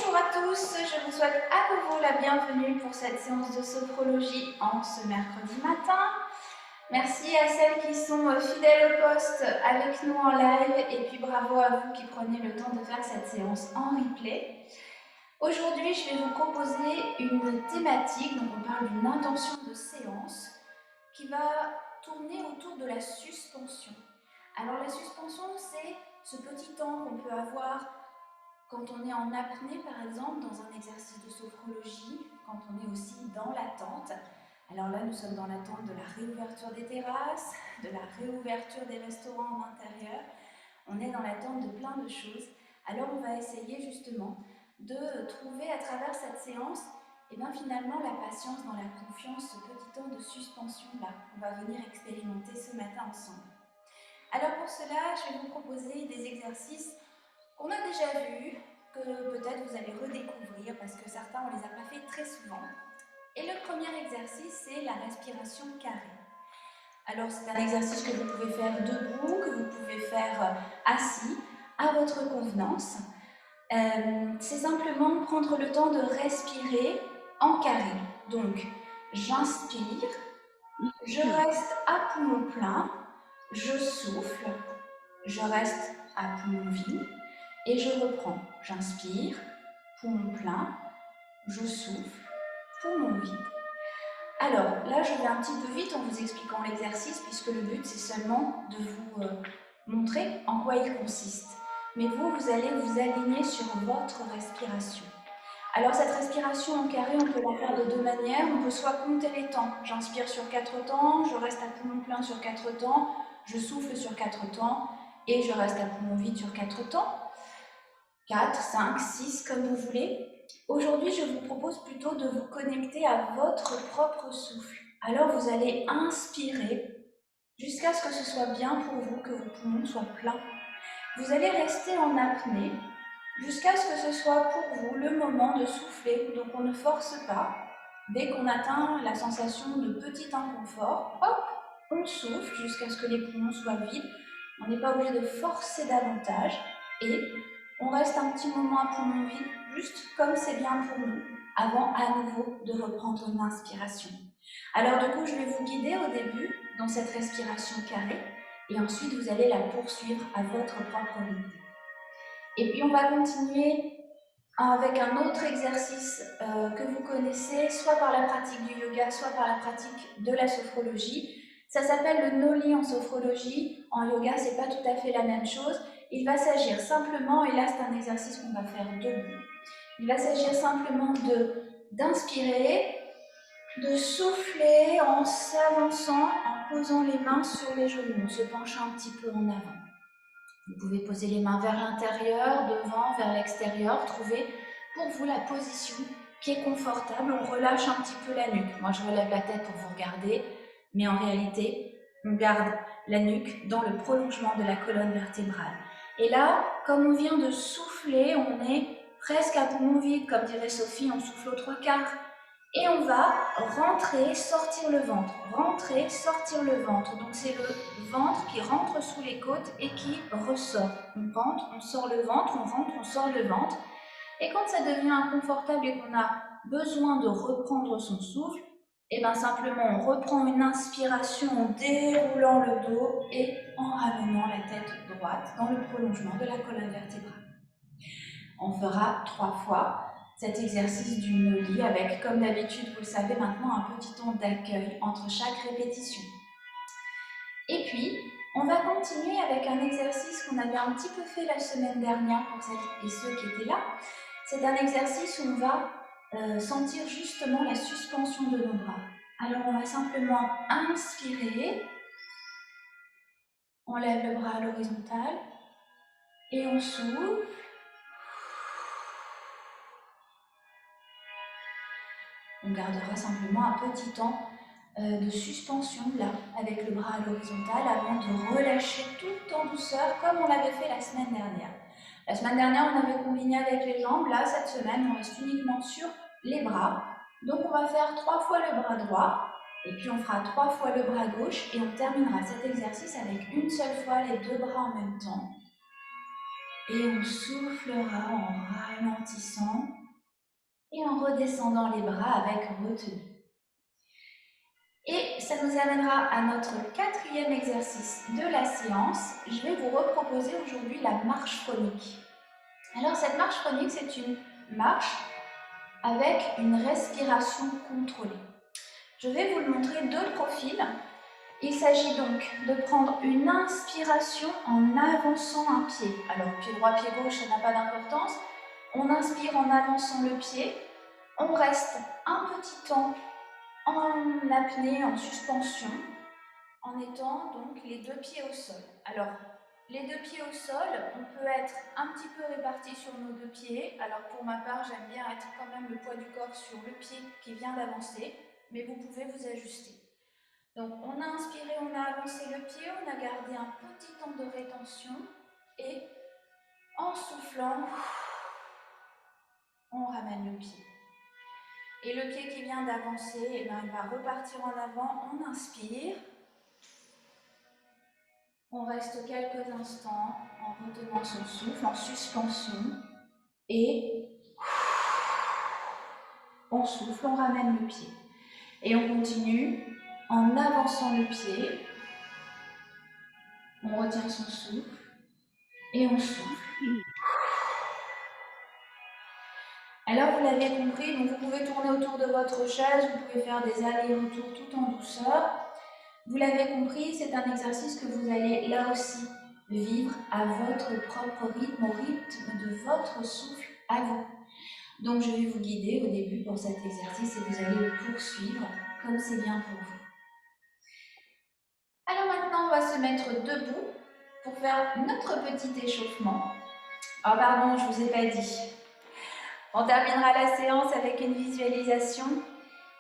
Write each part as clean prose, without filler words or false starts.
Bonjour à tous, je vous souhaite à nouveau la bienvenue pour cette séance de sophrologie en ce mercredi matin. Merci à celles qui sont fidèles au poste avec nous en live et puis bravo à vous qui prenez le temps de faire cette séance en replay. Aujourd'hui, je vais vous proposer une thématique, donc on parle d'une intention de séance qui va tourner autour de la suspension. Alors la suspension, c'est ce petit temps qu'on peut avoir quand on est en apnée, par exemple, dans un exercice de sophrologie, quand on est aussi dans l'attente. Alors là, nous sommes dans l'attente de la réouverture des terrasses, de la réouverture des restaurants en intérieur. On est dans l'attente de plein de choses. Alors on va essayer justement de trouver à travers cette séance, finalement la patience dans la confiance, ce petit temps de suspension-là. On va venir expérimenter ce matin ensemble. Alors pour cela, je vais vous proposer des exercices qu'on a déjà vus, que peut-être vous allez redécouvrir parce que certains on les a pas fait très souvent. Et le premier exercice, c'est la respiration carrée. Alors c'est un exercice que vous pouvez faire debout, que vous pouvez faire assis, à votre convenance. C'est simplement prendre le temps de respirer en carré. Donc j'inspire, je reste à poumon plein, je souffle, je reste à poumon vide et je reprends. J'inspire, poumon plein, je souffle, poumon vide. Alors là, je vais un petit peu vite en vous expliquant l'exercice puisque le but c'est seulement de vous montrer en quoi il consiste. Mais vous allez vous aligner sur votre respiration. Alors cette respiration en carré, on peut la faire de deux manières. On peut soit compter les temps. J'inspire sur 4 temps, je reste à poumon plein sur 4 temps, je souffle sur 4 temps et je reste à poumon vide sur 4 temps. 4, 5, 6, comme vous voulez. Aujourd'hui, je vous propose plutôt de vous connecter à votre propre souffle. Alors vous allez inspirer jusqu'à ce que ce soit bien pour vous, que vos poumons soient pleins. Vous allez rester en apnée jusqu'à ce que ce soit pour vous le moment de souffler. Donc on ne force pas. Dès qu'on atteint la sensation de petit inconfort, hop, on souffle jusqu'à ce que les poumons soient vides. On n'est pas obligé de forcer davantage et on reste un petit moment à poumon vide, juste comme c'est bien pour nous, avant à nouveau de reprendre une inspiration. Alors du coup, je vais vous guider au début dans cette respiration carrée et ensuite vous allez la poursuivre à votre propre rythme. Et puis on va continuer avec un autre exercice que vous connaissez, soit par la pratique du yoga, soit par la pratique de la sophrologie. Ça s'appelle le no-li en sophrologie. En yoga, c'est pas tout à fait la même chose. Il va s'agir simplement, et là c'est un exercice qu'on va faire debout, il va s'agir simplement d'inspirer, de souffler en s'avançant, en posant les mains sur les genoux, en se penchant un petit peu en avant. Vous pouvez poser les mains vers l'intérieur, devant, vers l'extérieur, trouver pour vous la position qui est confortable. On relâche un petit peu la nuque. Moi, je relève la tête pour vous regarder, mais en réalité, on garde la nuque dans le prolongement de la colonne vertébrale. Et là, comme on vient de souffler, on est presque à poumon vide, comme dirait Sophie, on souffle aux 3/4. Et on va rentrer, sortir le ventre, rentrer, sortir le ventre. Donc c'est le ventre qui rentre sous les côtes et qui ressort. On rentre, on sort le ventre, on rentre, on sort le ventre. Et quand ça devient inconfortable et qu'on a besoin de reprendre son souffle, et bien simplement on reprend une inspiration en déroulant le dos et en ramenant la tête droite dans le prolongement de la colonne vertébrale. On fera 3 fois cet exercice du no-li avec, comme d'habitude, vous le savez maintenant, un petit temps d'accueil entre chaque répétition. Et puis, on va continuer avec un exercice qu'on avait un petit peu fait la semaine dernière pour celles et ceux qui étaient là. C'est un exercice où on va sentir justement la suspension de nos bras. Alors, on va simplement inspirer, on lève le bras à l'horizontale et on souffle. On gardera simplement un petit temps de suspension là, avec le bras à l'horizontale avant de relâcher tout en douceur comme on l'avait fait la semaine dernière. La semaine dernière, on avait combiné avec les jambes. Là, cette semaine, on reste uniquement sur les bras. Donc, on va faire 3 fois le bras droit et puis on fera 3 fois le bras gauche et on terminera cet exercice avec une seule fois les 2 bras en même temps. Et on soufflera en ralentissant et en redescendant les bras avec retenue. Et ça nous amènera à notre 4e exercice de la séance. Je vais vous reproposer aujourd'hui la marche phonique. Alors cette marche phonique, c'est une marche avec une respiration contrôlée. Je vais vous le montrer de profil. Il s'agit donc de prendre une inspiration en avançant un pied. Alors pied droit, pied gauche, ça n'a pas d'importance. On inspire en avançant le pied. On reste un petit temps en apnée, en suspension, en étant donc les 2 pieds au sol. Alors, les 2 pieds au sol, on peut être un petit peu répartis sur nos 2 pieds. Alors pour ma part, j'aime bien être quand même le poids du corps sur le pied qui vient d'avancer, mais vous pouvez vous ajuster. Donc on a inspiré, on a avancé le pied, on a gardé un petit temps de rétention et en soufflant, on ramène le pied. Et le pied qui vient d'avancer, il va repartir en avant, on inspire. On reste quelques instants en retenant son souffle, en suspension. Et on souffle, on ramène le pied. Et on continue en avançant le pied. On retient son souffle et on souffle. Alors vous l'avez compris, donc vous pouvez tourner autour de votre chaise, vous pouvez faire des allers-retours tout en douceur. Vous l'avez compris, c'est un exercice que vous allez là aussi vivre à votre propre rythme, au rythme de votre souffle à vous. Donc je vais vous guider au début pour cet exercice et vous allez le poursuivre comme c'est bien pour vous. Alors maintenant, on va se mettre debout pour faire notre petit échauffement. Oh pardon, je ne vous ai pas dit. On terminera la séance avec une visualisation,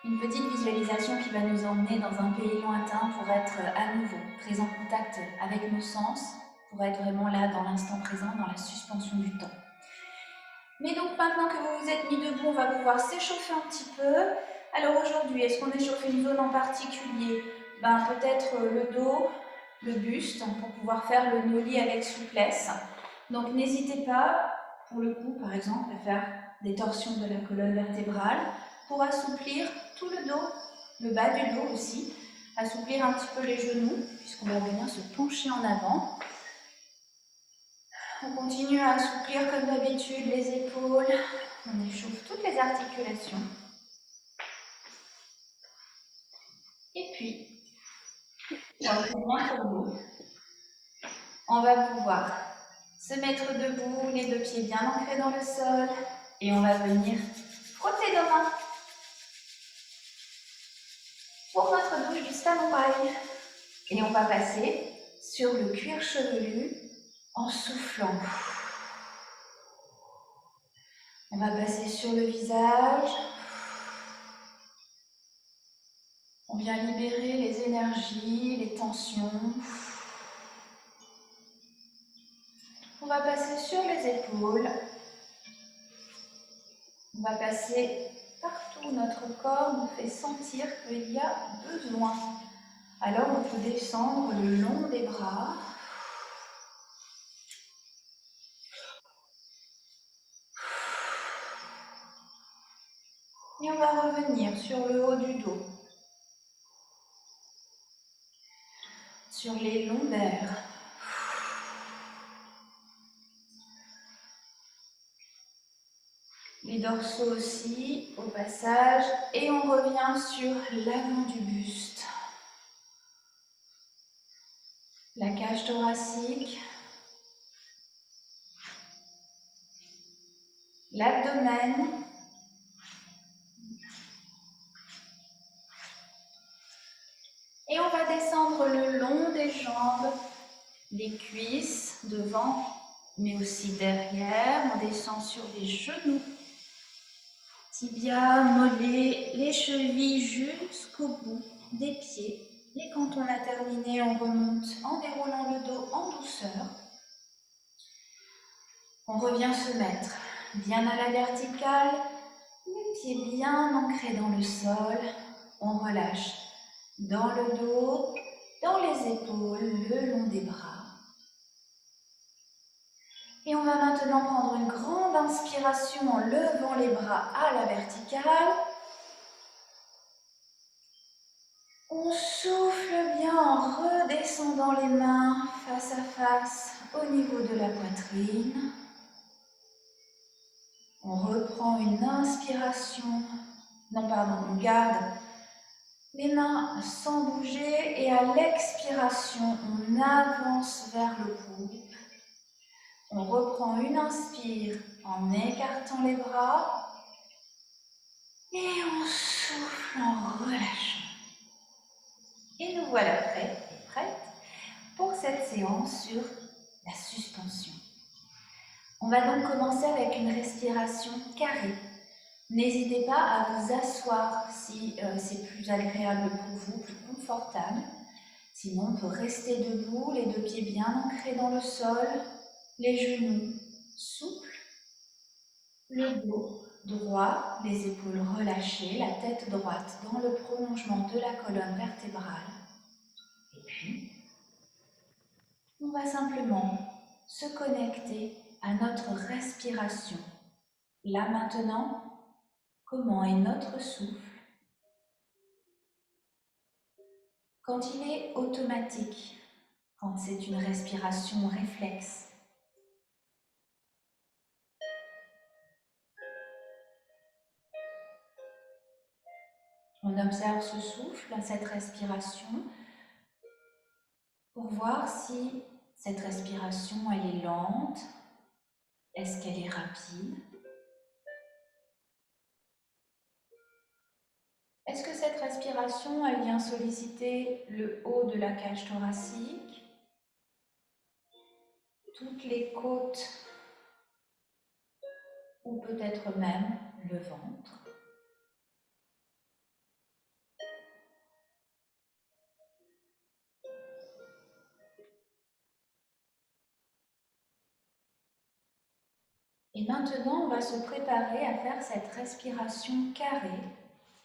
une petite visualisation qui va nous emmener dans un pays lointain pour être à nouveau très en contact avec nos sens, pour être vraiment là dans l'instant présent, dans la suspension du temps. Mais donc maintenant que vous vous êtes mis debout, on va pouvoir s'échauffer un petit peu. Alors aujourd'hui, est-ce qu'on échauffe une zone en particulier? Peut-être le dos, le buste, pour pouvoir faire le noli avec souplesse. Donc n'hésitez pas, pour le coup par exemple, à faire des torsions de la colonne vertébrale pour assouplir tout le dos, le bas du dos aussi, assouplir un petit peu les genoux, puisqu'on va venir se pencher en avant. On continue à assouplir comme d'habitude les épaules, on échauffe toutes les articulations. Et puis, on va pouvoir se mettre debout, les 2 pieds bien ancrés dans le sol, et on va venir frotter nos mains pour notre douche du samouraï. Et on va passer sur le cuir chevelu en soufflant. On va passer sur le visage. On vient libérer les énergies, les tensions. On va passer sur les épaules. On va passer partout où notre corps nous fait sentir qu'il y a besoin. Alors on peut descendre le long des bras. Et on va revenir sur le haut du dos. Sur les lombaires. Les dorsaux aussi, au passage. Et on revient sur l'avant du buste. La cage thoracique. L'abdomen. Et on va descendre le long des jambes, les cuisses devant, mais aussi derrière. On descend sur les genoux, tibia, mollets, les chevilles jusqu'au bout des pieds. Et quand on a terminé, on remonte en déroulant le dos en douceur. On revient se mettre bien à la verticale, les pieds bien ancrés dans le sol. On relâche dans le dos, dans les épaules, le long des bras. Et on va maintenant prendre une grande inspiration en levant les bras à la verticale. On souffle bien en redescendant les mains face à face au niveau de la poitrine. On reprend une inspiration, on garde les mains sans bouger et à l'expiration, on avance vers le cou. On reprend une inspire en écartant les bras et on souffle en relâchant. Et nous voilà prêts et prêtes pour cette séance sur la suspension. On va donc commencer avec une respiration carrée. N'hésitez pas à vous asseoir si c'est plus agréable pour vous, plus confortable. Sinon, on peut rester debout, les deux pieds bien ancrés dans le sol, les genoux souples, le dos droit, les épaules relâchées, la tête droite dans le prolongement de la colonne vertébrale. Et puis, on va simplement se connecter à notre respiration. Là maintenant, comment est notre souffle? Quand il est automatique, quand c'est une respiration réflexe. On observe ce souffle, cette respiration, pour voir si cette respiration elle est lente, est-ce qu'elle est rapide? Est-ce que cette respiration elle vient solliciter le haut de la cage thoracique, toutes les côtes ou peut-être même le ventre? Et maintenant, on va se préparer à faire cette respiration carrée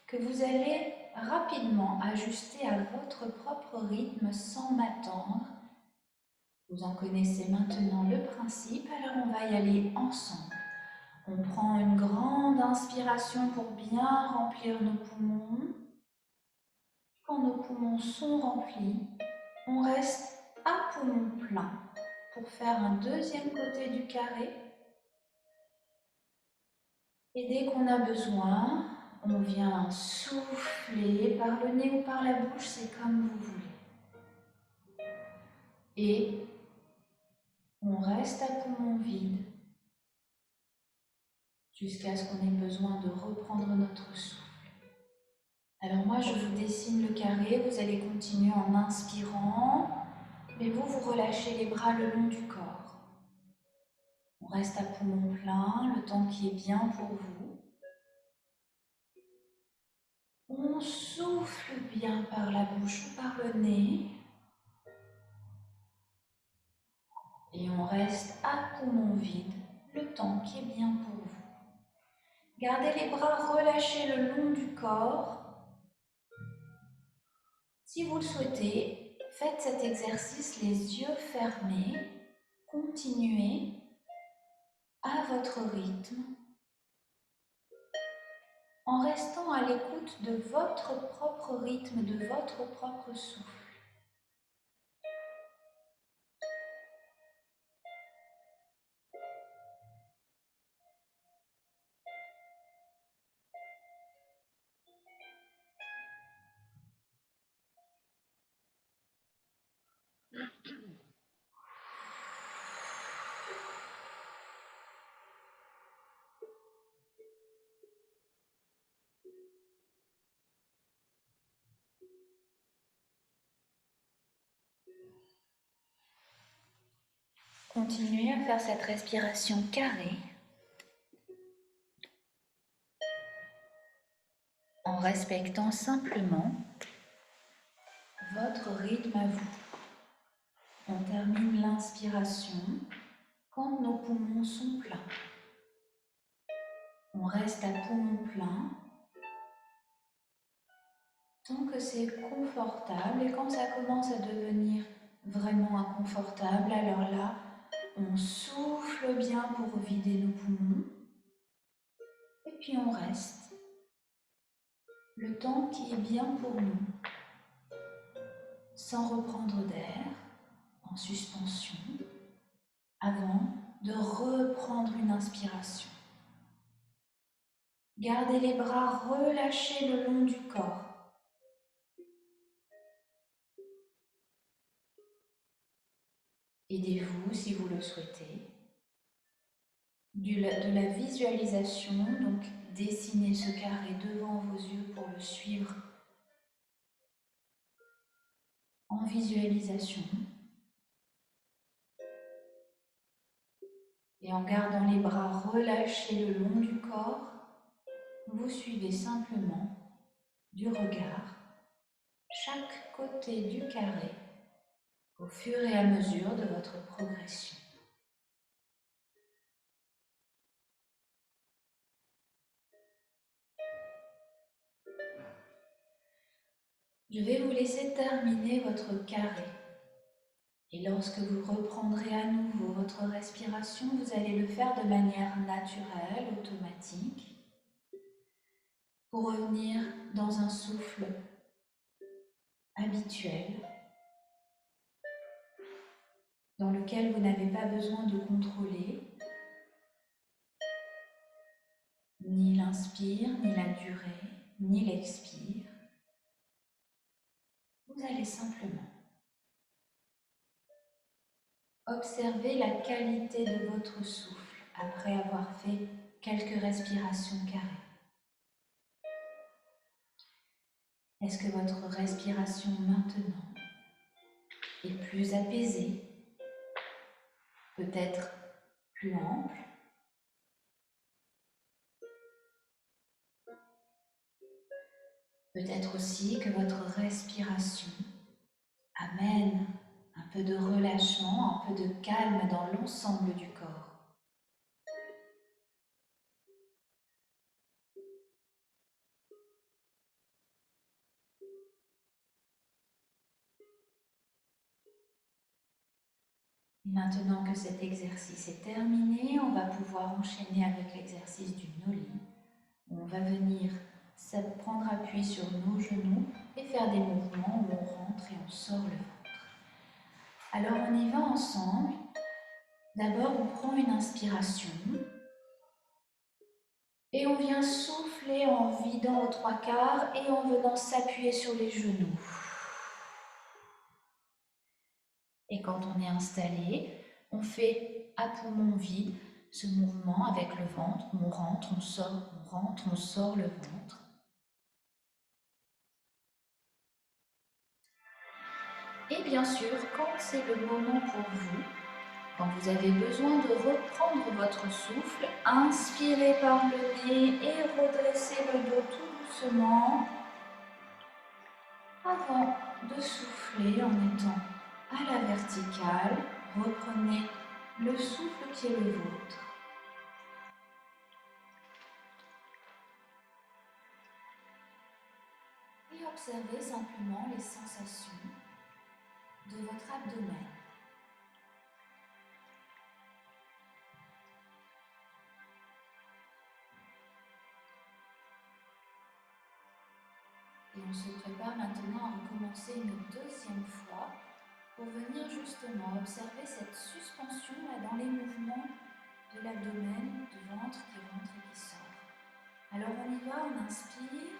que vous allez rapidement ajuster à votre propre rythme sans m'attendre. Vous en connaissez maintenant le principe, alors on va y aller ensemble. On prend une grande inspiration pour bien remplir nos poumons. Quand nos poumons sont remplis, on reste à poumon plein pour faire un deuxième côté du carré. Et dès qu'on a besoin, on vient souffler par le nez ou par la bouche, c'est comme vous voulez. Et on reste à poumon vide jusqu'à ce qu'on ait besoin de reprendre notre souffle. Alors moi, je vous dessine le carré, vous allez continuer en inspirant, mais vous relâchez les bras le long du corps. On reste à poumon plein, le temps qui est bien pour vous. On souffle bien par la bouche ou par le nez. Et on reste à poumon vide, le temps qui est bien pour vous. Gardez les bras relâchés le long du corps. Si vous le souhaitez, faites cet exercice les yeux fermés. Continuez à votre rythme en restant à l'écoute de votre propre rythme, de votre propre souffle. Continuez à faire cette respiration carrée en respectant simplement votre rythme à vous. On termine l'inspiration quand nos poumons sont pleins. On reste à poumon plein tant que c'est confortable et quand ça commence à devenir vraiment inconfortable, alors là, On souffle bien pour vider nos poumons. Et puis on reste le temps qui est bien pour nous, sans reprendre d'air, en suspension, avant de reprendre une inspiration. Gardez les bras relâchés le long du corps. Aidez-vous, si vous le souhaitez, de la visualisation, donc dessinez ce carré devant vos yeux pour le suivre en visualisation. Et en gardant les bras relâchés le long du corps, vous suivez simplement du regard chaque côté du carré au fur et à mesure de votre progression. Je vais vous laisser terminer votre carré. Et lorsque vous reprendrez à nouveau votre respiration, vous allez le faire de manière naturelle, automatique, pour revenir dans un souffle habituel, dans lequel vous n'avez pas besoin de contrôler ni l'inspire, ni la durée, ni l'expire. Vous allez simplement observer la qualité de votre souffle après avoir fait quelques respirations carrées. Est-ce que votre respiration maintenant est plus apaisée, peut-être plus ample? Peut-être aussi que votre respiration amène un peu de relâchement, un peu de calme dans l'ensemble du corps. Maintenant que cet exercice est terminé, on va pouvoir enchaîner avec l'exercice du Noli. On va venir prendre appui sur nos genoux et faire des mouvements où on rentre et on sort le ventre. Alors on y va ensemble. D'abord, on prend une inspiration et on vient souffler en vidant aux 3/4 et en venant s'appuyer sur les genoux. Et quand on est installé, on fait à poumon vide ce mouvement avec le ventre. On rentre, on sort le ventre. Et bien sûr, quand c'est le moment pour vous, quand vous avez besoin de reprendre votre souffle, inspirez par le nez et redressez le dos tout doucement avant de souffler en étant à la verticale. Reprenez le souffle qui est le vôtre. Et observez simplement les sensations de votre abdomen. Et on se prépare maintenant à recommencer une deuxième fois pour venir justement observer cette suspension là dans les mouvements de l'abdomen, du ventre qui rentre et qui sort. Alors on y va, on inspire.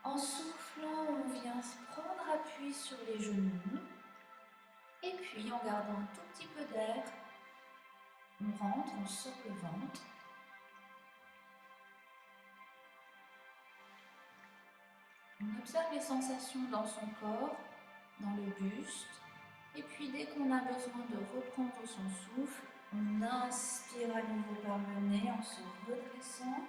En soufflant, on vient prendre appui sur les genoux. Et puis en gardant un tout petit peu d'air, on rentre, on sort le ventre. On observe les sensations dans son corps, dans le buste. Et puis dès qu'on a besoin de reprendre son souffle, on inspire à nouveau par le nez en se redressant.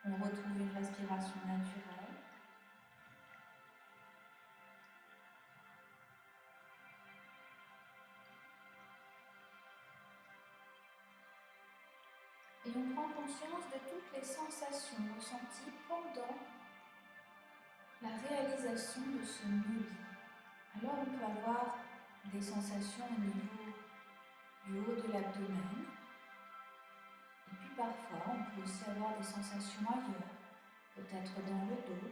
On retrouve une respiration naturelle. Et on prend conscience de toutes les sensations ressenties pendant la réalisation de ce nœud. Alors on peut avoir des sensations au niveau du haut de l'abdomen. Et puis parfois, on peut aussi avoir des sensations ailleurs, peut-être dans le dos,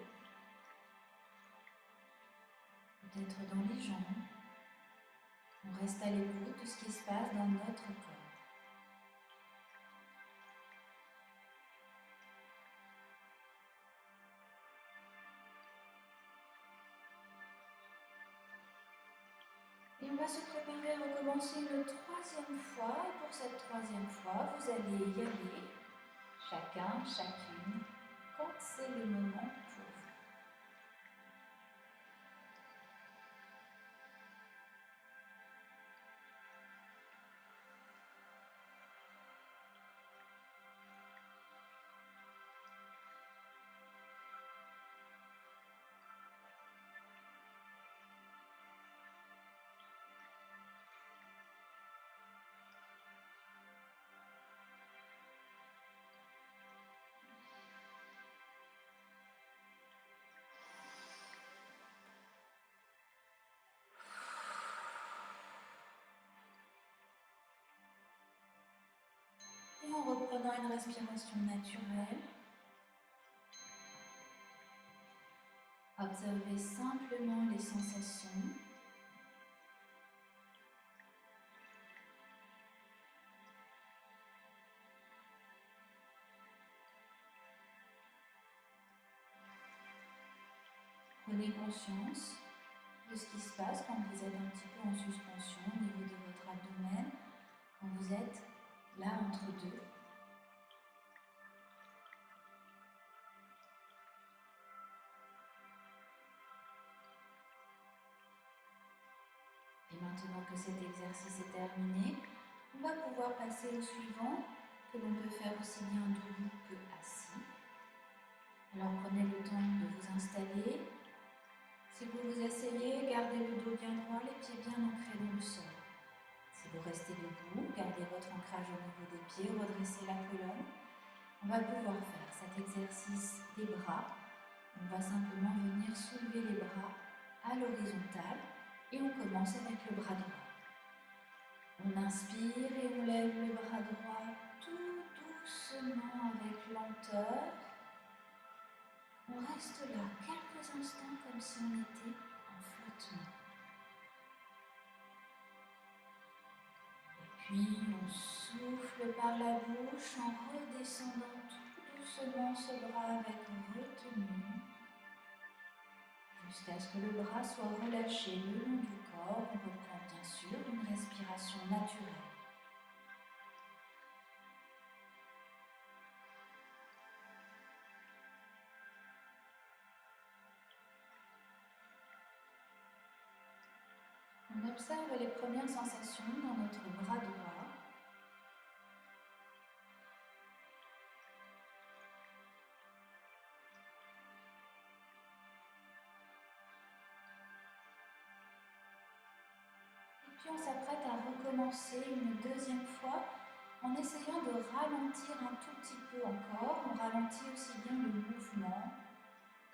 peut-être dans les jambes. On reste à l'écoute de ce qui se passe dans notre corps. Et on va se préparer à recommencer une troisième fois. Et pour cette troisième fois, vous allez y aller, chacun, chacune, quand c'est le moment pour vous. Et en reprenant une respiration naturelle, observez simplement les sensations. Prenez conscience de ce qui se passe quand vous êtes un petit peu en suspension au niveau de votre abdomen, quand vous êtes là entre deux. Et maintenant que cet exercice est terminé, on va pouvoir passer au suivant, que l'on peut faire aussi bien debout que assis. Alors prenez le temps de vous installer. Si vous vous asseyez, gardez le dos bien droit, les pieds bien ancrés dans le sol. Si vous restez debout, gardez votre ancrage au niveau des pieds, redressez la colonne. On va pouvoir faire cet exercice des bras. On va simplement venir soulever les bras à l'horizontale et on commence avec le bras droit. On inspire et on lève le bras droit tout doucement avec lenteur. On reste là quelques instants comme si on était en flottement. Et puis on souffle par la bouche en redescendant tout doucement ce bras avec retenue. Jusqu'à ce que le bras soit relâché le long du corps, on reprend bien sûr une respiration naturelle. On observe les premières sensations dans notre bras droit. Et puis on s'apprête à recommencer une deuxième fois en essayant de ralentir un tout petit peu encore. On ralentit aussi bien le mouvement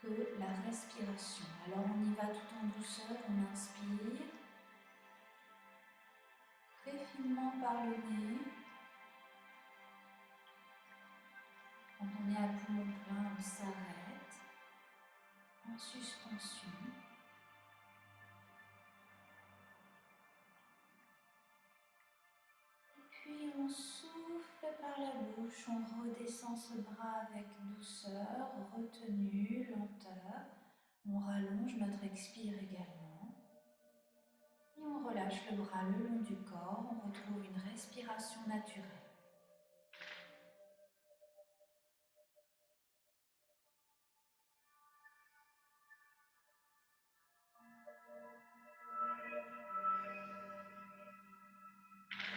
que la respiration. Alors on y va tout en douceur, on inspire très finement par le nez. Quand on est à poumon plein, on s'arrête en suspension. Puis on souffle par la bouche, on redescend ce bras avec douceur, retenue, lenteur. On rallonge notre expire également. Et on relâche le bras le long du corps, on retrouve une respiration naturelle.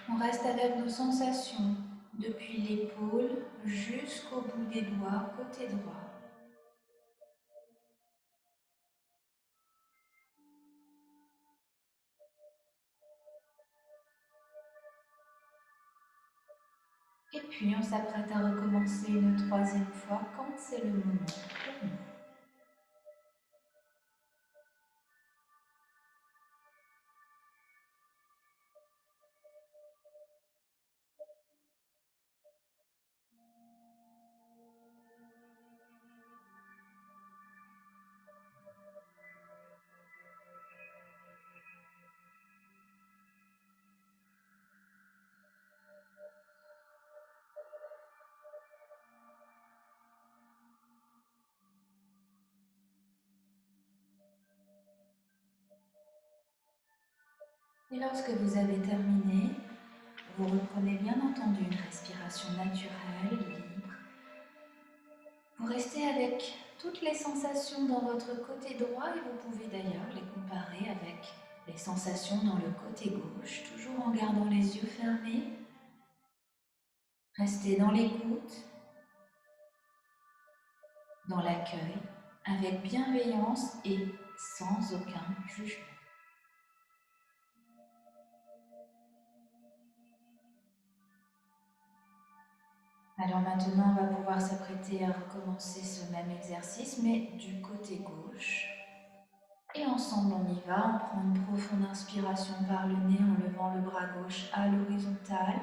On reste avec nos sensations depuis l'épaule jusqu'au bout des doigts côté droit. Et puis on s'apprête à recommencer une troisième fois quand c'est le moment pour nous. Et lorsque vous avez terminé, vous reprenez bien entendu une respiration naturelle, libre. Vous restez avec toutes les sensations dans votre côté droit et vous pouvez d'ailleurs les comparer avec les sensations dans le côté gauche, toujours en gardant les yeux fermés. Restez dans l'écoute, dans l'accueil, avec bienveillance et sans aucun jugement. Alors maintenant, on va pouvoir s'apprêter à recommencer ce même exercice, mais du côté gauche. Et ensemble, on y va. On prend une profonde inspiration par le nez en levant le bras gauche à l'horizontale.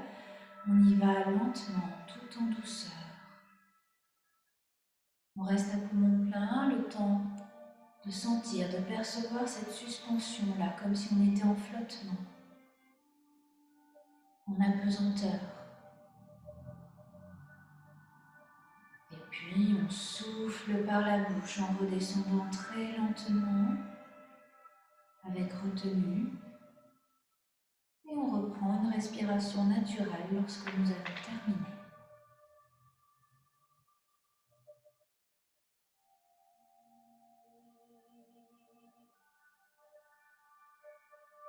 On y va lentement, tout en douceur. On reste à poumon plein, le temps de sentir, de percevoir cette suspension-là, comme si on était en flottement, en apesanteur. Et puis, on souffle par la bouche en redescendant très lentement, avec retenue. Et on reprend une respiration naturelle lorsque nous avons terminé.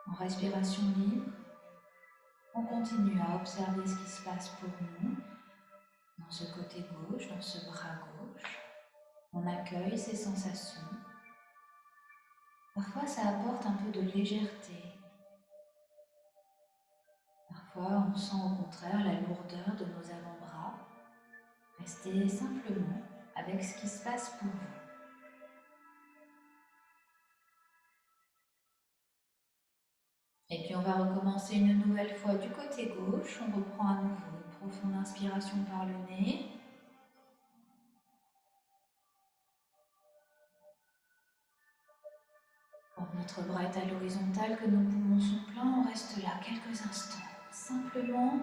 En respiration libre, on continue à observer ce qui se passe pour nous, dans ce côté gauche, dans ce bras gauche. On accueille ces sensations. Parfois, ça apporte un peu de légèreté. Parfois, on sent au contraire la lourdeur de nos avant-bras. Restez simplement avec ce qui se passe pour vous. Et puis on va recommencer une nouvelle fois du côté gauche. On reprend à nouveau une profonde inspiration par le nez. Quand notre bras est à l'horizontale, que nos poumons sont pleins, on reste là quelques instants. Simplement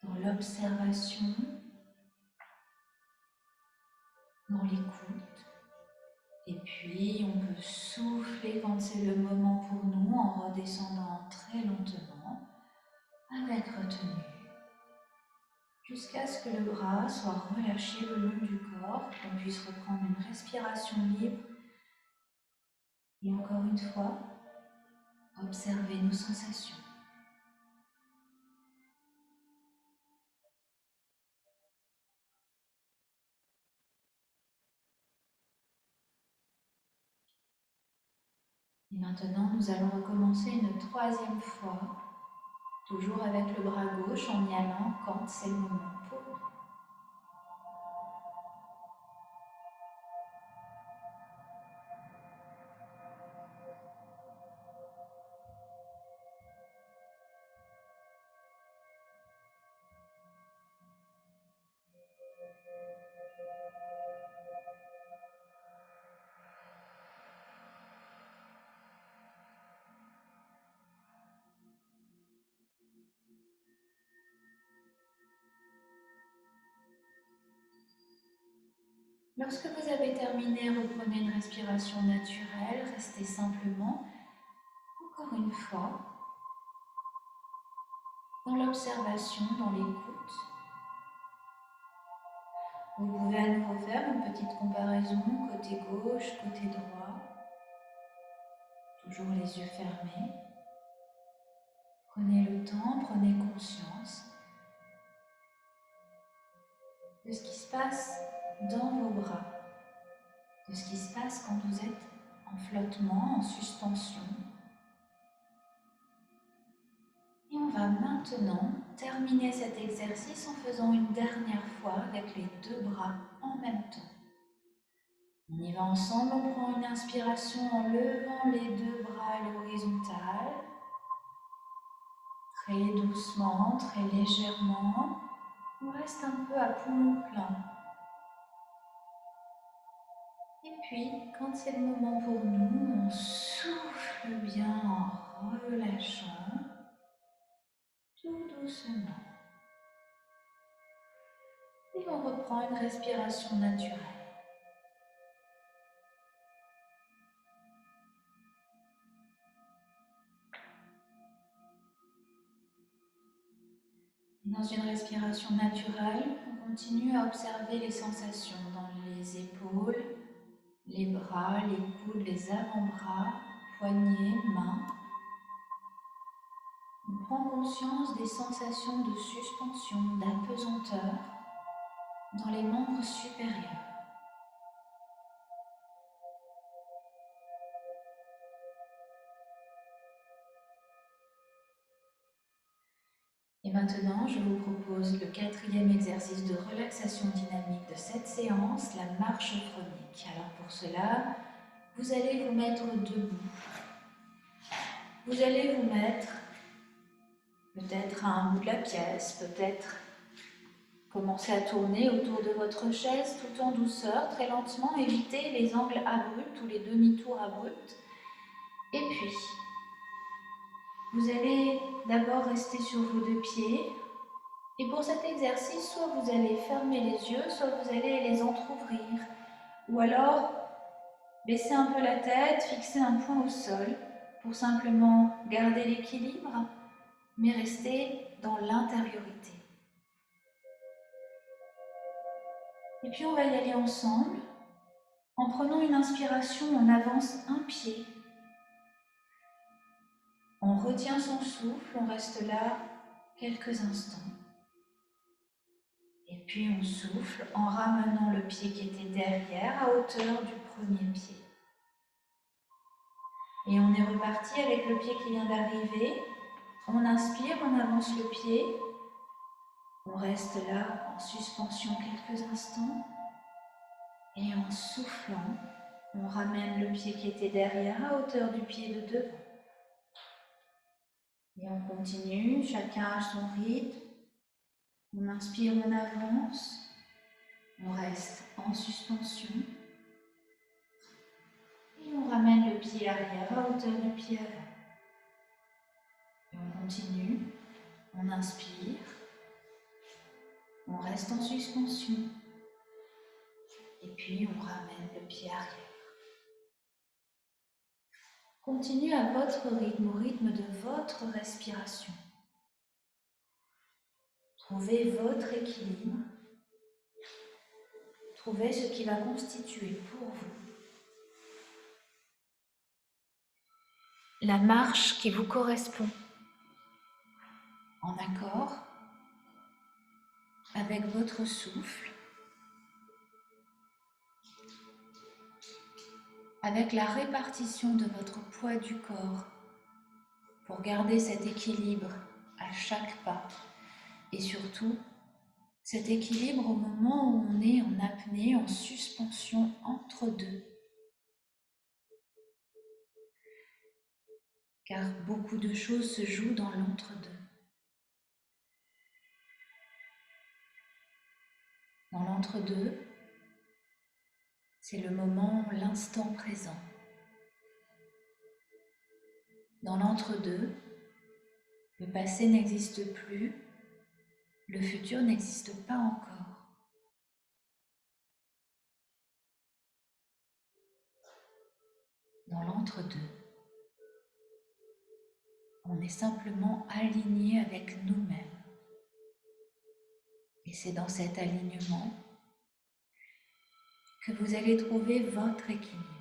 dans l'observation, dans l'écoute. Et puis on peut souffler quand c'est le moment pour nous en redescendant très lentement avec retenue, jusqu'à ce que le bras soit relâché le long du corps, qu'on puisse reprendre une respiration libre. Et encore une fois, observez nos sensations. Et maintenant, nous allons recommencer une troisième fois, toujours avec le bras gauche, en y allant quand c'est le moment pour nous. Lorsque vous avez terminé, reprenez une respiration naturelle, restez simplement, encore une fois, dans l'observation, dans l'écoute. Vous pouvez à nouveau faire une petite comparaison côté gauche, côté droit, toujours les yeux fermés. Prenez le temps, prenez conscience de ce qui se passe dans vos bras, de ce qui se passe quand vous êtes en flottement, en suspension. Et on va maintenant terminer cet exercice en faisant une dernière fois avec les deux bras en même temps. On y va ensemble, on prend une inspiration en levant les deux bras à l'horizontale. Très doucement, très légèrement. On reste un peu à poumon plein. Et puis, quand c'est le moment pour nous, on souffle bien en relâchant, tout doucement. Et on reprend une respiration naturelle. Dans une respiration naturelle, on continue à observer les sensations dans les épaules, les bras, les coudes, les avant-bras, poignets, mains. On prend conscience des sensations de suspension, d'apesanteur dans les membres supérieurs. Et maintenant, je vous propose le 4e exercice de relaxation dynamique de cette séance, la marche chronique. Alors pour cela, vous allez vous mettre debout. Vous allez vous mettre peut-être à un bout de la pièce, peut-être commencer à tourner autour de votre chaise tout en douceur, très lentement, évitez les angles abrupts ou les demi-tours abrupts. Et puis, vous allez d'abord rester sur vos deux pieds. Et pour cet exercice, soit vous allez fermer les yeux, soit vous allez les entrouvrir. Ou alors, baisser un peu la tête, fixer un point au sol pour simplement garder l'équilibre, mais rester dans l'intériorité. Et puis on va y aller ensemble. En prenant une inspiration, on avance un pied. On retient son souffle, on reste là quelques instants. Et puis on souffle en ramenant le pied qui était derrière à hauteur du premier pied. Et on est reparti avec le pied qui vient d'arriver. On inspire, on avance le pied. On reste là en suspension quelques instants. Et en soufflant, on ramène le pied qui était derrière à hauteur du pied de devant. Et on continue, chacun à son rythme. On inspire, on avance. On reste en suspension. Et on ramène le pied arrière à hauteur du pied avant. Et on continue. On inspire. On reste en suspension. Et puis on ramène le pied arrière. Continuez à votre rythme, au rythme de votre respiration. Trouvez votre équilibre. Trouvez ce qui va constituer pour vous la marche qui vous correspond, en accord avec votre souffle, avec la répartition de votre poids du corps pour garder cet équilibre à chaque pas et surtout cet équilibre au moment où on est en apnée, en suspension entre deux. Car beaucoup de choses se jouent dans l'entre-deux. Dans l'entre-deux, c'est le moment, l'instant présent. Dans l'entre-deux, le passé n'existe plus, le futur n'existe pas encore. Dans l'entre-deux, on est simplement aligné avec nous-mêmes. Et c'est dans cet alignement que vous allez trouver votre équilibre.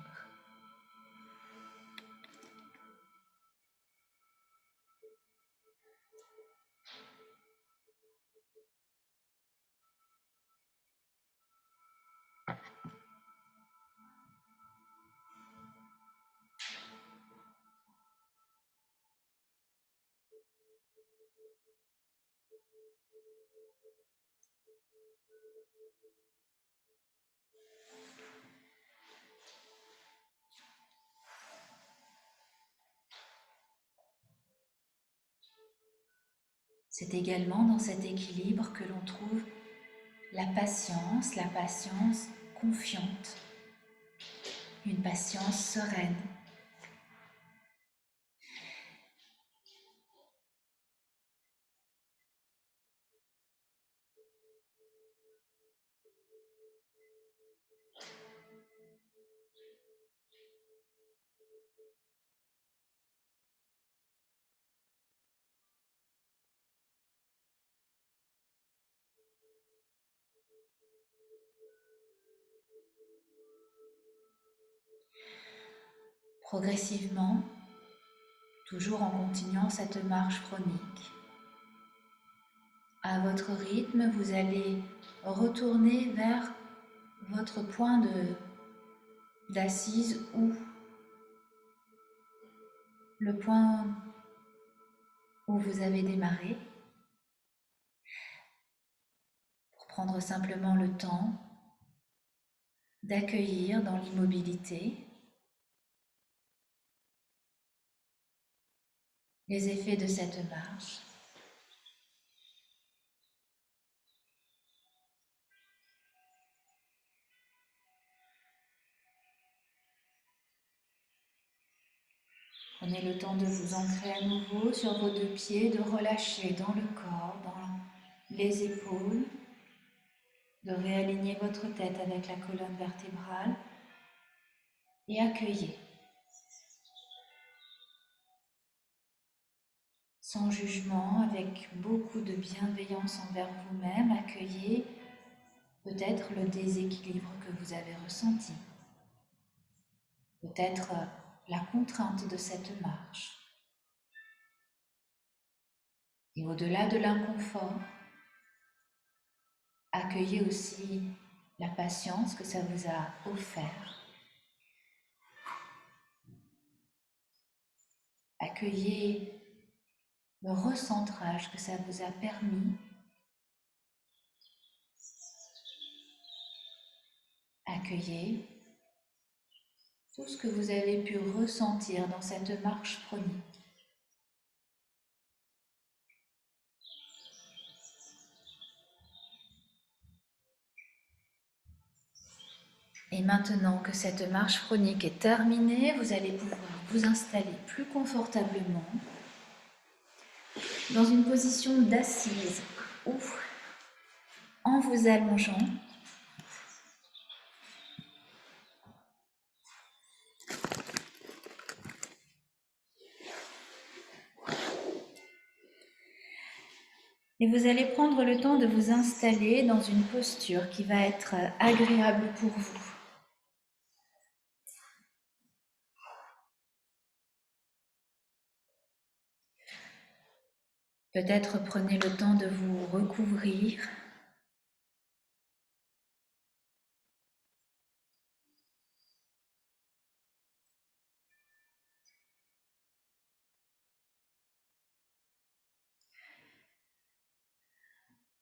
C'est également dans cet équilibre que l'on trouve la patience confiante, une patience sereine. Progressivement, toujours en continuant cette marche chronique, à votre rythme, vous allez retourner vers votre point d'assise ou le point où vous avez démarré, pour prendre simplement le temps d'accueillir dans l'immobilité les effets de cette marche. Prenez le temps de vous ancrer à nouveau sur vos deux pieds, de relâcher dans le corps, dans les épaules, de réaligner votre tête avec la colonne vertébrale et accueillez. Sans jugement, avec beaucoup de bienveillance envers vous-même, accueillez peut-être le déséquilibre que vous avez ressenti, peut-être la contrainte de cette marche. Et au-delà de l'inconfort, accueillez aussi la patience que ça vous a offert. Accueillez le recentrage que ça vous a permis. Accueillez tout ce que vous avez pu ressentir dans cette marche chronique. Et maintenant que cette marche chronique est terminée, vous allez pouvoir vous installer plus confortablement dans une position d'assise ou en vous allongeant. Et vous allez prendre le temps de vous installer dans une posture qui va être agréable pour vous. Peut-être prenez le temps de vous recouvrir.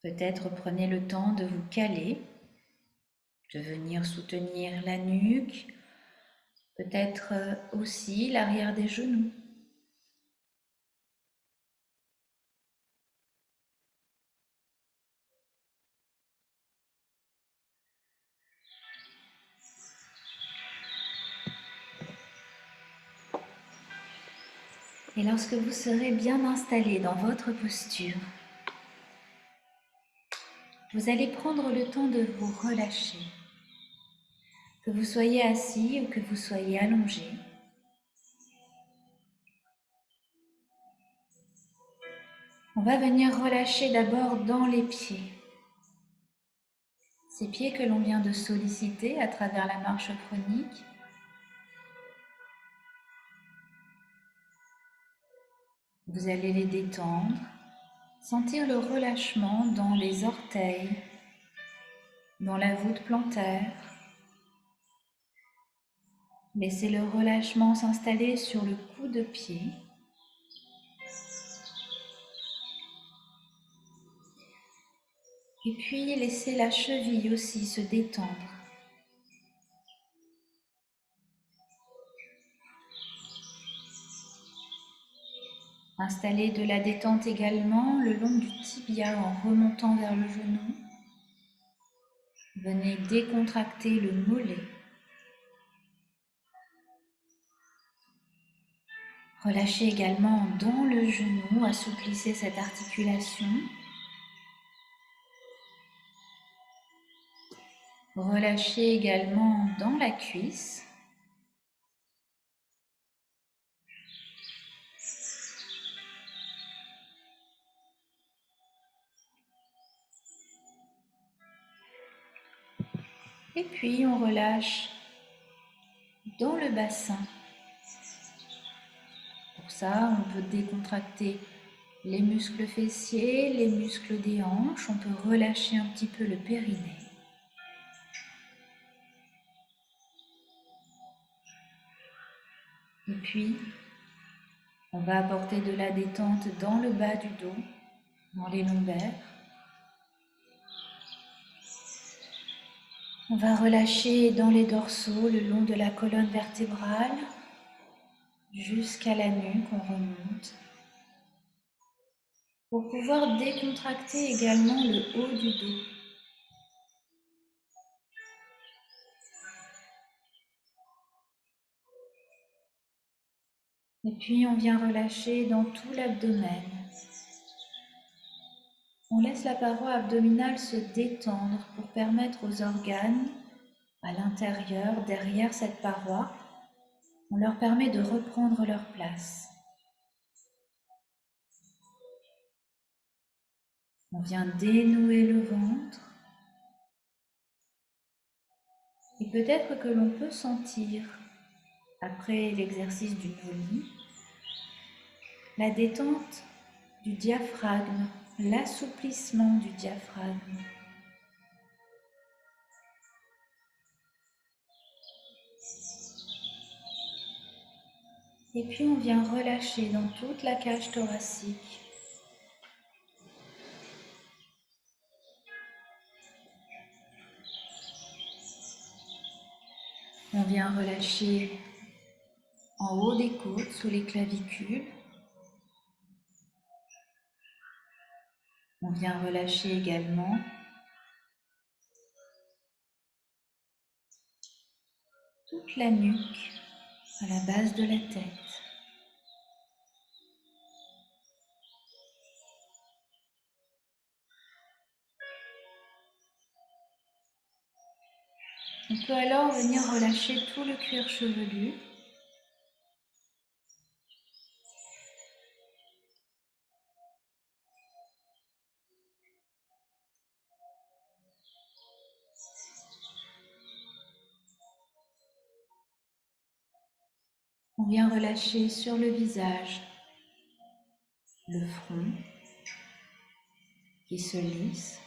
Peut-être prenez le temps de vous caler, de venir soutenir la nuque, peut-être aussi l'arrière des genoux. Et lorsque vous serez bien installé dans votre posture, vous allez prendre le temps de vous relâcher. Que vous soyez assis ou que vous soyez allongé. On va venir relâcher d'abord dans les pieds. Ces pieds que l'on vient de solliciter à travers la marche chronique. Vous allez les détendre, sentir le relâchement dans les orteils, dans la voûte plantaire. Laissez le relâchement s'installer sur le cou de pied. Et puis laissez la cheville aussi se détendre. Installez de la détente également le long du tibia en remontant vers le genou. Venez décontracter le mollet. Relâchez également dans le genou, assouplissez cette articulation. Relâchez également dans la cuisse. Et puis on relâche dans le bassin. Pour ça, on peut décontracter les muscles fessiers, les muscles des hanches. On peut relâcher un petit peu le périnée. Et puis, on va apporter de la détente dans le bas du dos, dans les lombaires. On va relâcher dans les dorsaux, le long de la colonne vertébrale, jusqu'à la nuque, on remonte. Pour pouvoir décontracter également le haut du dos. Et puis on vient relâcher dans tout l'abdomen. On laisse la paroi abdominale se détendre pour permettre aux organes à l'intérieur, derrière cette paroi, on leur permet de reprendre leur place. On vient dénouer le ventre. Et peut-être que l'on peut sentir, après l'exercice du noli, la détente du diaphragme, l'assouplissement du diaphragme. Et puis on vient relâcher dans toute la cage thoracique. On vient relâcher en haut des côtes, sous les clavicules. On vient relâcher également toute la nuque à la base de la tête. On peut alors venir relâcher tout le cuir chevelu. On vient relâcher sur le visage le front qui se lisse,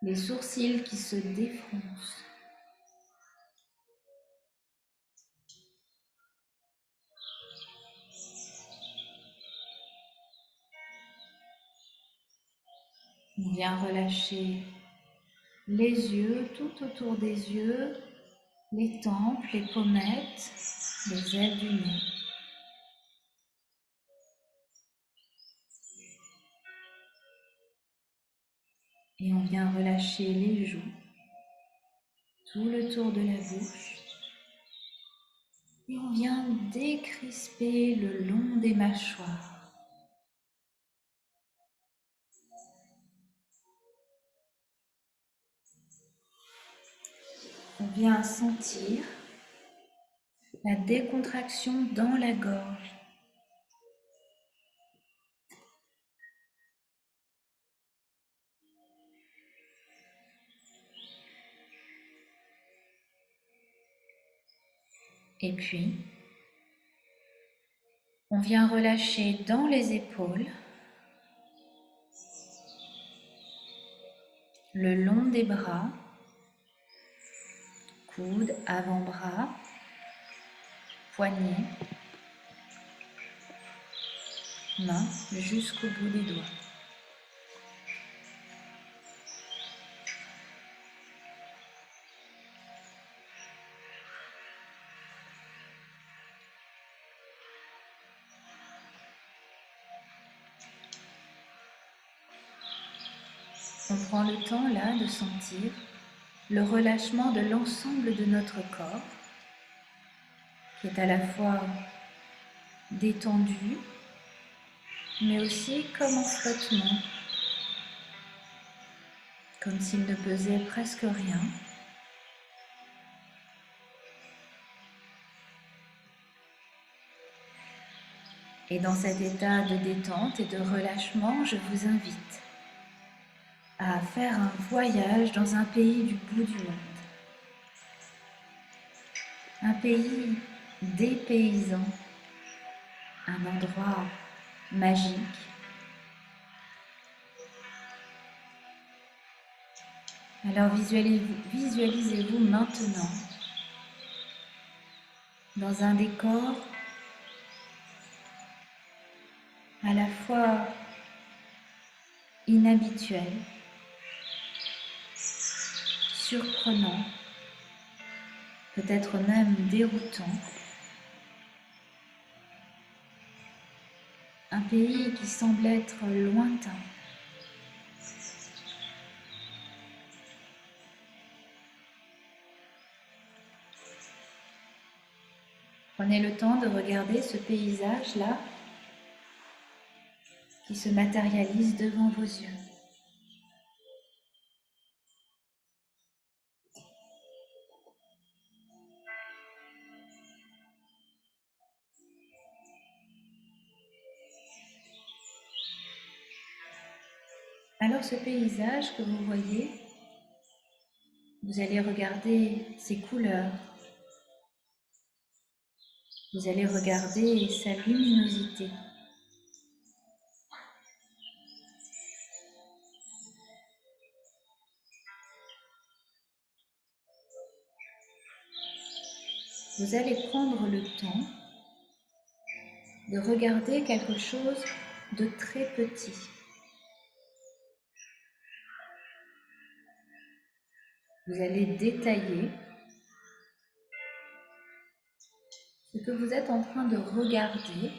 les sourcils qui se défroncent. On vient relâcher les yeux, tout autour des yeux, les tempes, les pommettes, les ailes du nez. Et on vient relâcher les joues, tout le tour de la bouche. Et on vient décrisper le long des mâchoires. On vient sentir la décontraction dans la gorge. Et puis, on vient relâcher dans les épaules, le long des bras, coudes, avant-bras, poignets, mains jusqu'au bout des doigts. On prend le temps là de sentir le relâchement de l'ensemble de notre corps, qui est à la fois détendu, mais aussi comme en flottement, comme s'il ne pesait presque rien. Et dans cet état de détente et de relâchement, je vous invite à faire un voyage dans un pays du bout du monde. Un pays dépaysant, un endroit magique. Alors visualisez-vous maintenant dans un décor à la fois inhabituel, surprenant, peut-être même déroutant. Un pays qui semble être lointain. Prenez le temps de regarder ce paysage-là qui se matérialise devant vos yeux. Alors ce paysage que vous voyez, vous allez regarder ses couleurs, vous allez regarder sa luminosité. Vous allez prendre le temps de regarder quelque chose de très petit. Vous allez détailler ce que vous êtes en train de regarder.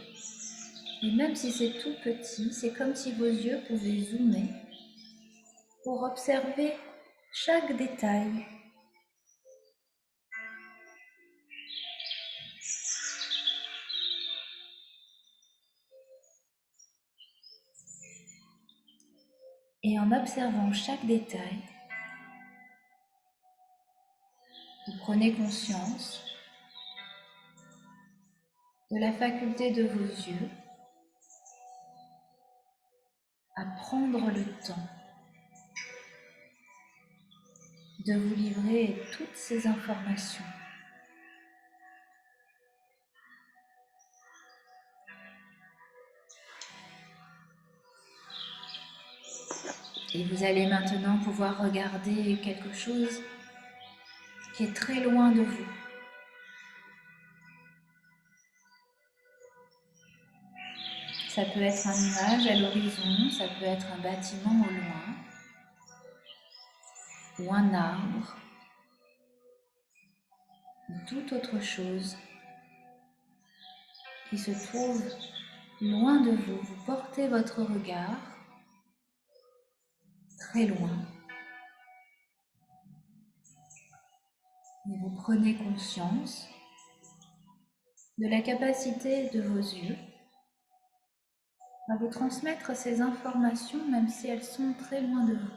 Et même si c'est tout petit, c'est comme si vos yeux pouvaient zoomer pour observer chaque détail. Et en observant chaque détail, vous prenez conscience de la faculté de vos yeux à prendre le temps de vous livrer toutes ces informations. Et vous allez maintenant pouvoir regarder quelque chose qui est très loin de vous. Ça peut être un nuage à l'horizon, ça peut être un bâtiment au loin, ou un arbre, ou toute autre chose qui se trouve loin de vous. Vous portez votre regard très loin. Et vous prenez conscience de la capacité de vos yeux à vous transmettre ces informations même si elles sont très loin de vous.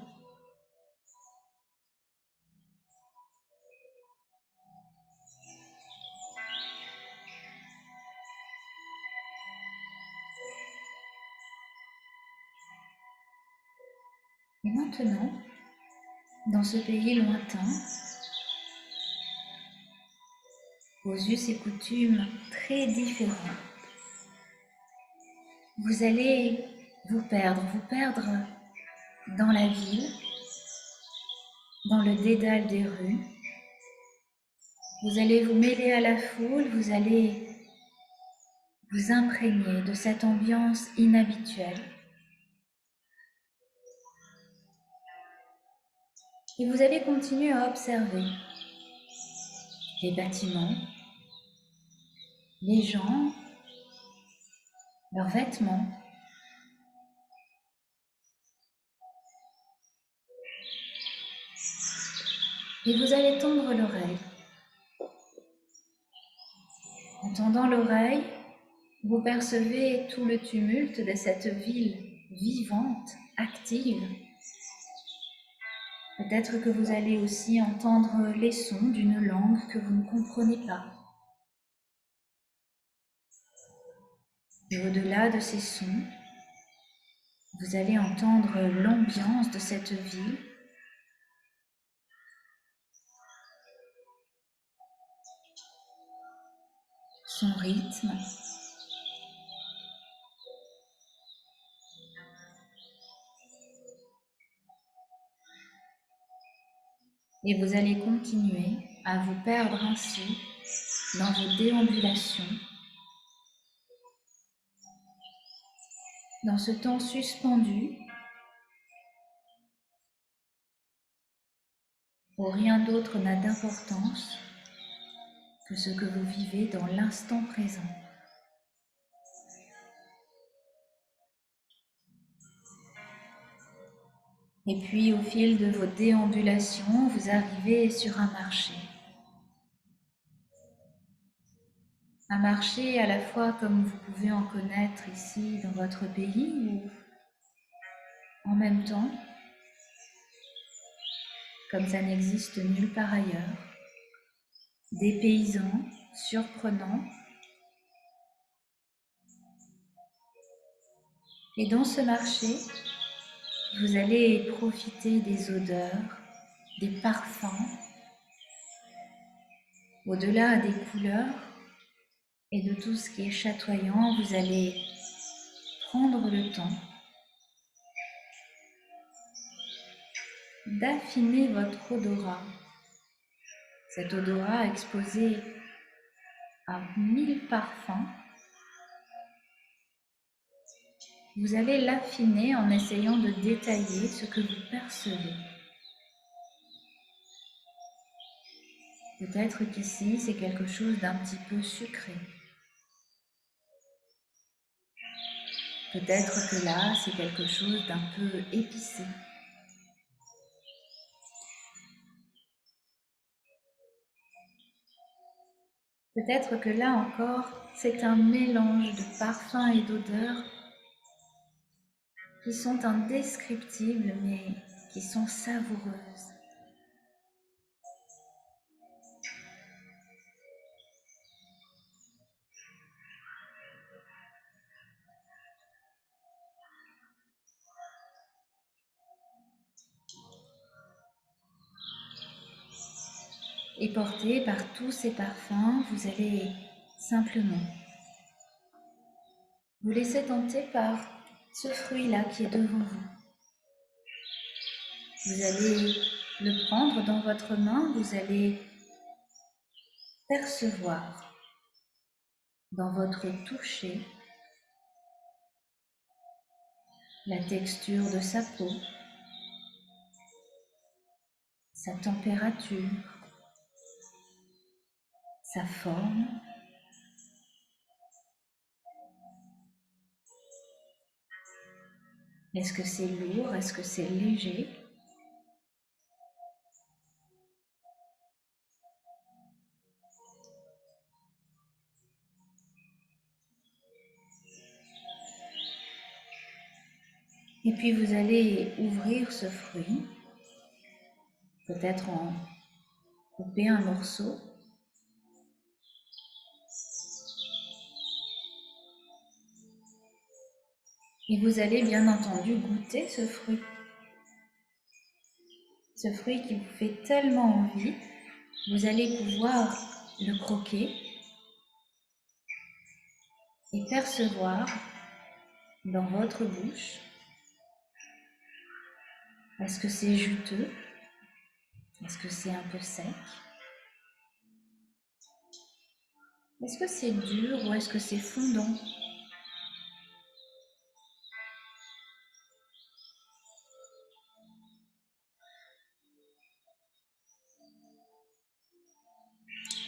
Et maintenant, dans ce pays lointain, aux us et coutumes très différents, vous allez vous perdre dans la ville, dans le dédale des rues. Vous allez vous mêler à la foule, vous allez vous imprégner de cette ambiance inhabituelle. Et vous allez continuer à observer les bâtiments, les gens, leurs vêtements. Et vous allez tendre l'oreille. En tendant l'oreille, vous percevez tout le tumulte de cette ville vivante, active. Peut-être que vous allez aussi entendre les sons d'une langue que vous ne comprenez pas. Et au-delà de ces sons, Vous allez entendre l'ambiance de cette ville. Son rythme. Et vous allez continuer à vous perdre ainsi dans vos déambulations, dans ce temps suspendu où rien d'autre n'a d'importance que ce que vous vivez dans l'instant présent. Et puis au fil de vos déambulations, vous arrivez sur un marché. Un marché à la fois comme vous pouvez en connaître ici dans votre pays ou en même temps, comme ça n'existe nulle part ailleurs, des paysans surprenants. Et dans ce marché, vous allez profiter des odeurs, des parfums, au-delà des couleurs et de tout ce qui est chatoyant, vous allez prendre le temps d'affiner votre odorat. Cet odorat exposé à 1000 parfums, vous allez l'affiner en essayant de détailler ce que vous percevez. Peut-être qu'ici, c'est quelque chose d'un petit peu sucré. Peut-être que là, c'est quelque chose d'un peu épicé. Peut-être que là encore, c'est un mélange de parfums et d'odeurs qui sont indescriptibles, mais qui sont savoureuses. Et porté par tous ces parfums, vous allez simplement vous laisser tenter par ce fruit-là qui est devant vous. Vous allez le prendre dans votre main, vous allez percevoir dans votre toucher la texture de sa peau, sa température, sa forme. Est-ce que c'est lourd? Est-ce que c'est léger? Et puis vous allez ouvrir ce fruit, peut-être en couper un morceau. Et vous allez bien entendu goûter ce fruit. Ce fruit qui vous fait tellement envie, vous allez pouvoir le croquer et percevoir dans votre bouche. Est-ce que c'est juteux? Est-ce que c'est un peu sec? Est-ce que c'est dur ou est-ce que c'est fondant?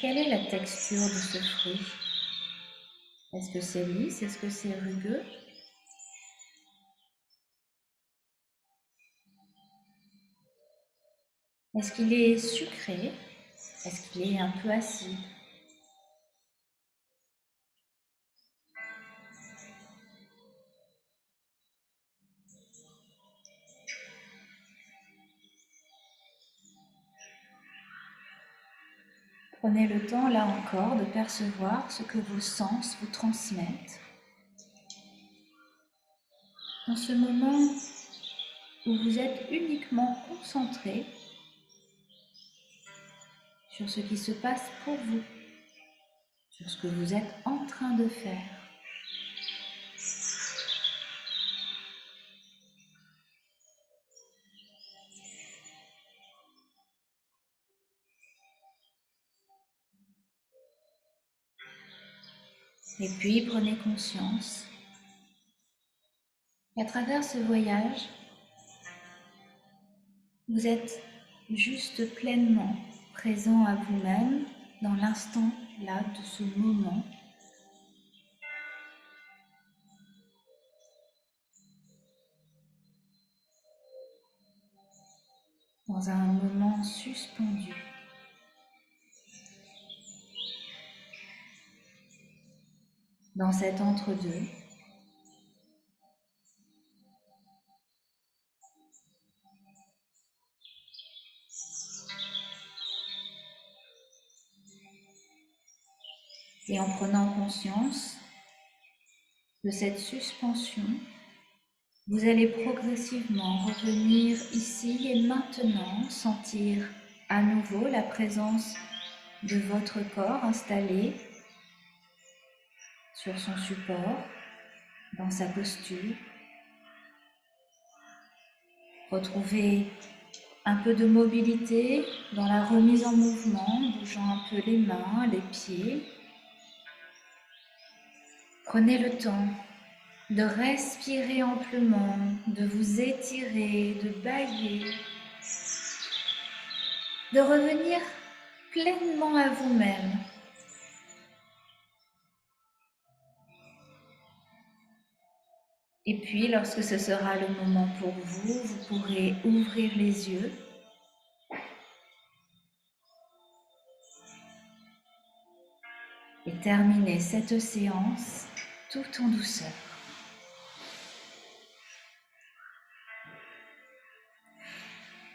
Quelle est la texture de ce fruit? Est-ce que c'est lisse? Est-ce que c'est rugueux? Est-ce qu'il est sucré? Est-ce qu'il est un peu acide? Prenez le temps, là encore, de percevoir ce que vos sens vous transmettent. dans ce moment où vous êtes uniquement concentré sur ce qui se passe pour vous, sur ce que vous êtes en train de faire. Et puis prenez conscience qu'à travers ce voyage, vous êtes juste pleinement présent à vous-même dans l'instant là de ce moment. Dans un moment suspendu. Dans cet entre-deux. Et en prenant conscience de cette suspension, vous allez progressivement revenir ici et maintenant, sentir à nouveau la présence de votre corps installé sur son support, dans sa posture. Retrouvez un peu de mobilité dans la remise en mouvement, bougeant un peu les mains, les pieds. Prenez le temps de respirer amplement, de vous étirer, de bâiller, de revenir pleinement à vous-même. Et puis, lorsque ce sera le moment pour vous, vous pourrez ouvrir les yeux et terminer cette séance tout en douceur.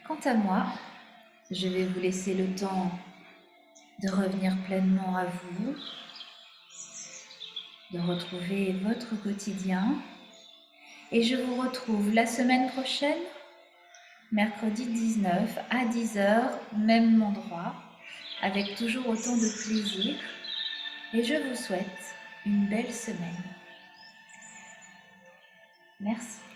Quant à moi, je vais vous laisser le temps de revenir pleinement à vous, de retrouver votre quotidien. Et je vous retrouve la semaine prochaine, mercredi 19 à 10h, même endroit, avec toujours autant de plaisir. Et je vous souhaite une belle semaine. Merci.